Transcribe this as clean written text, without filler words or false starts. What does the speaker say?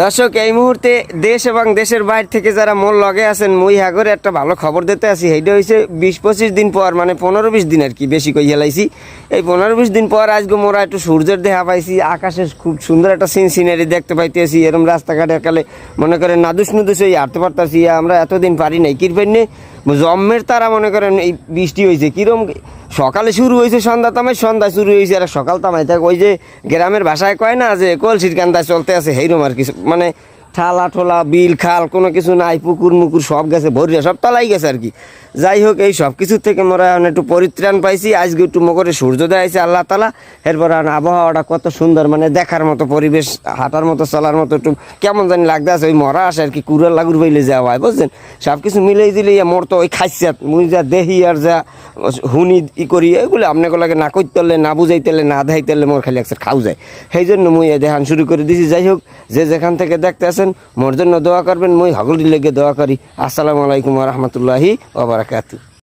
দর্শক, এই মুহূর্তে দেশ এবং দেশের বাইরে থেকে যারা মোর লগে আছেন, মুই হাগরে একটা ভালো খবর দিতে আছি। সেইটা হয়েছে 20-25 দিন পর, মানে 15-20 দিন আর কি, বেশি কই হেলাইছি। এই 15-20 দিন পর আজকে মোরা একটু সূর্যের দেখা পাইছি, আকাশে খুব সুন্দর একটা সিনারি দেখতে পাইতেছি। এরকম রাস্তাঘাটে কালে মনে করেন নাদুস নুদুস হয়ে হাঁটতে পারতাছি, আমরা এতদিন পারি নাই। কিরপেন জম্মের তারা মনে করেন এই বৃষ্টি হয়েছে কিরম, সকালে শুরু হয়েছে সন্ধ্যা তামাই, সন্ধ্যা শুরু হয়েছে আর সকাল তামাই থাক। ওই যে গ্রামের ভাষায় কয় না যে কলসির কান্দায় চলতে আছে, সেইরকম আর কিছু। মানে ঠালা ঠোলা বিল খাল কোনো কিছু নাই, পুকুর মুকুর সব গেছে ভরিয়া, সব তলাই গেছে আর কি। যাই হোক, এই সব কিছুর থেকে মোরা এখন একটু পরিত্রাণ পাইছি। আজকে একটু মকরে সূর্যোদয় আছে আল্লাহ তালা। এরপর আবহাওয়াটা কত সুন্দর, মানে দেখার মতো পরিবেশ, হাঁটার মতো চলার মতো একটু কেমন জানি লাগতে আছে। ওই মরা আসে আর কি, কুড়ার লাগুর বইলে যাওয়া হয়, বুঝছেন। সব কিছু মিলেই দিলে মোর তো ওই খাইছিয়াত মুই যা দেহি আর যা হুনি ই করি, এগুলো আপনাকে লাগে না করতে না বুঝাইতে না দেখাইতে মোর খালি একসাথে খাও যায়। সেই জন্য মুই দেখান শুরু করে দিছি। যাই হোক, যে যেখান থেকে দেখতে আসেন মোর জন্য দোয়া করবেন, মুই হগলি লেগে দোয়া করি। আসসালামু আলাইকুম ওয়া রাহমাতুল্লাহি ওয়া বারাকাতুহু।